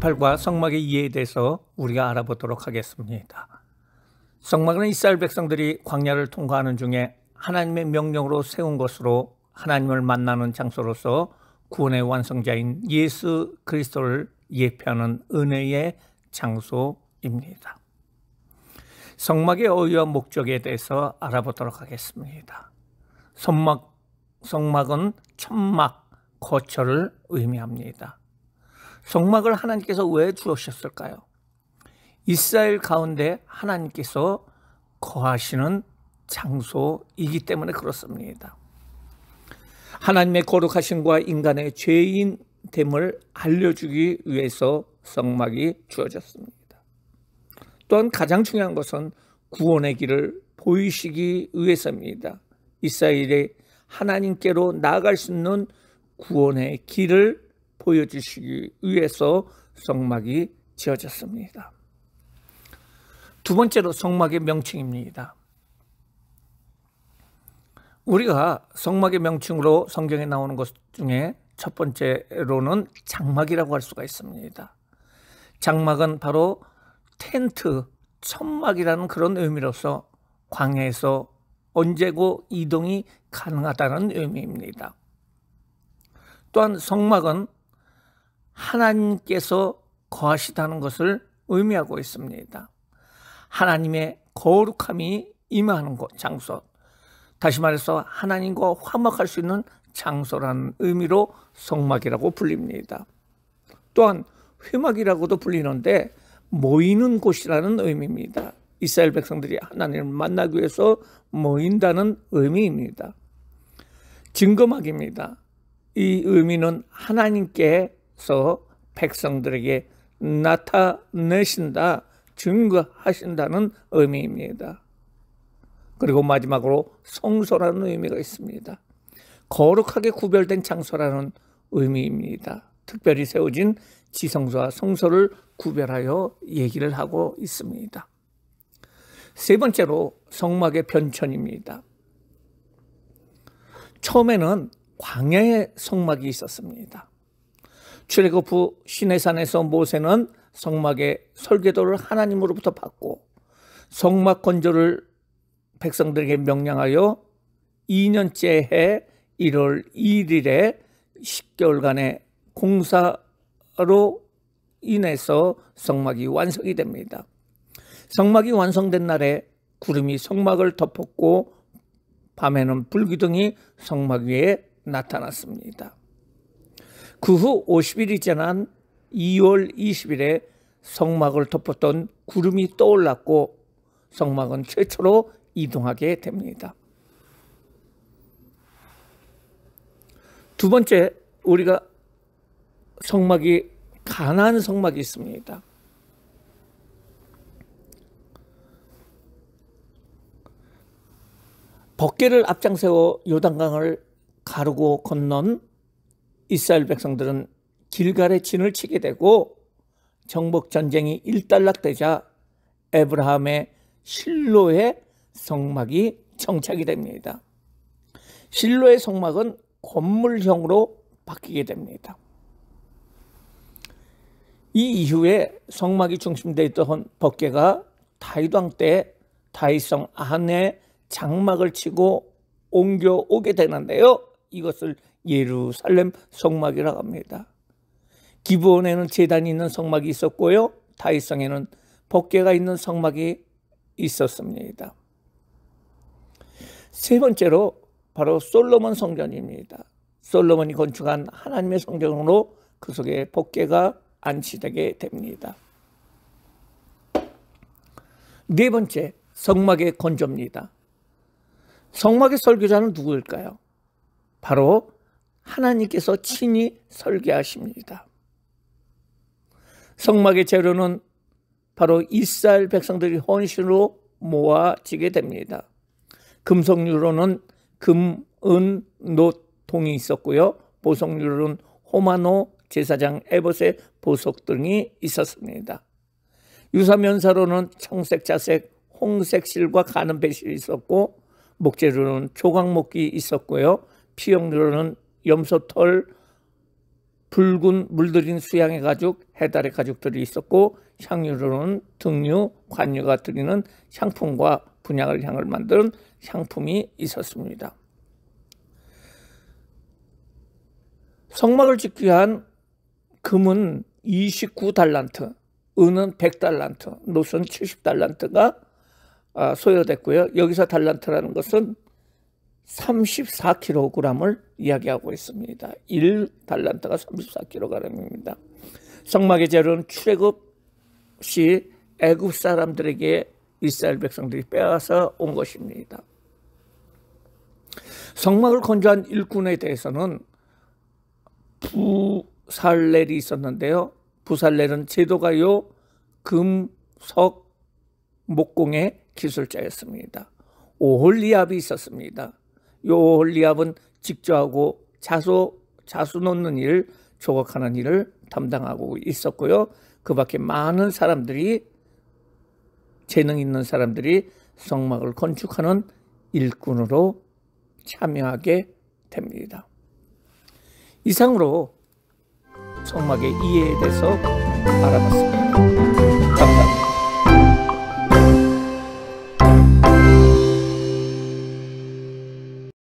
18과 성막의 이해에 대해서 우리가 알아보도록 하겠습니다. 성막은 이스라엘 백성들이 광야를 통과하는 중에 하나님의 명령으로 세운 것으로 하나님을 만나는 장소로서 구원의 완성자인 예수 그리스도를 예표하는 은혜의 장소입니다. 성막의 어휘와 목적에 대해서 알아보도록 하겠습니다. 성막은 천막, 거처를 의미합니다. 성막을 하나님께서 왜 주셨을까요? 이스라엘 가운데 하나님께서 거하시는 장소이기 때문에 그렇습니다. 하나님의 거룩하심과 인간의 죄인됨을 알려주기 위해서 성막이 주어졌습니다. 또한 가장 중요한 것은 구원의 길을 보이시기 위해서입니다. 이스라엘이 하나님께로 나아갈 수 있는 구원의 길을 보여주시기 위해서 성막이 지어졌습니다. 두 번째로 성막의 명칭입니다. 우리가 성막의 명칭으로 성경에 나오는 것 중에 첫 번째로는 장막이라고 할 수가 있습니다. 장막은 바로 텐트, 천막이라는 그런 의미로서 광야에서 언제고 이동이 가능하다는 의미입니다. 또한 성막은 하나님께서 거하시다는 것을 의미하고 있습니다. 하나님의 거룩함이 임하는 곳, 장소. 다시 말해서 하나님과 화목할 수 있는 장소라는 의미로 성막이라고 불립니다. 또한 회막이라고도 불리는데 모이는 곳이라는 의미입니다. 이스라엘 백성들이 하나님을 만나기 위해서 모인다는 의미입니다. 증거막입니다. 이 의미는 하나님께서 백성들에게 나타내신다, 증거하신다는 의미입니다. 그리고 마지막으로 성소라는 의미가 있습니다. 거룩하게 구별된 장소라는 의미입니다. 특별히 세워진 지성소와 성소를 구별하여 얘기를 하고 있습니다. 세 번째로 성막의 변천입니다. 처음에는 광야에 성막이 있었습니다. 출애굽 후 시내산에서 모세는 성막의 설계도를 하나님으로부터 받고 성막 건조를 백성들에게 명령하여 2년째 해 1월 1일에 10개월간의 공사로 인해서 성막이 완성이 됩니다. 성막이 완성된 날에 구름이 성막을 덮었고 밤에는 불기둥이 성막 위에 나타났습니다. 그 후 50일이 지난 2월 20일에 성막을 덮었던 구름이 떠올랐고 성막은 최초로 이동하게 됩니다. 두 번째, 우리가 성막이 가나안 성막이 있습니다. 법궤를 앞장세워 요단강을 가르고 건넌 이스라엘 백성들은 길갈에 진을 치게 되고 정복 전쟁이 일단락되자 에브라함의 실로의 성막이 정착이 됩니다. 실로의 성막은 건물형으로 바뀌게 됩니다. 이 이후에 성막이 중심되어 있던 법궤가 다윗 왕 때 다윗성 안에 장막을 치고 옮겨오게 되는데요. 이것을 예루살렘 성막이라고 합니다. 기브온에는 제단이 있는 성막이 있었고요. 다윗성에는 법궤가 있는 성막이 있었습니다. 세 번째로 바로 솔로몬 성전입니다. 솔로몬이 건축한 하나님의 성전으로 그 속에 법궤가 안치되게 됩니다. 네 번째, 성막의 건조입니다. 성막의 설계자는 누구일까요? 바로 하나님께서 친히 설계하십니다. 성막의 재료는 바로 이스라엘 백성들이 헌신으로 모아지게 됩니다. 금속류로는 금, 은, 놋, 동이 있었고요. 보석류로는 호마노, 제사장 에봇의 보석 등이 있었습니다. 유사면사로는 청색, 자색, 홍색 실과 가는 배실이 있었고 목재로는 조각목이 있었고요. 피용류로는 염소털, 붉은 물들인 수양의 가죽, 해달의 가죽들이 있었고 향유로는 등유, 관유가 드리는 향품과 분향을 향을 만드는 향품이 있었습니다. 성막을 짓기 위한 금은 29달란트, 은은 100달란트, 노수는 70달란트가 소요됐고요. 여기서 달란트라는 것은 34kg을 이야기하고 있습니다. 1달란트가 34kg입니다. 성막의 재료는 출애굽 시 애굽 사람들에게 이스라엘 백성들이 빼앗아 온 것입니다. 성막을 건조한 일꾼에 대해서는 부살렐이 있었는데요. 부살렐은 제도가요 금석 목공의 기술자였습니다. 오홀리압이 있었습니다. 이 오홀리압은 직조하고 자수 놓는 일, 조각하는 일을 담당하고 있었고요. 그 밖에 많은 사람들이, 재능 있는 사람들이 성막을 건축하는 일꾼으로 참여하게 됩니다. 이상으로 성막의 이해에 대해서 알아봤습니다.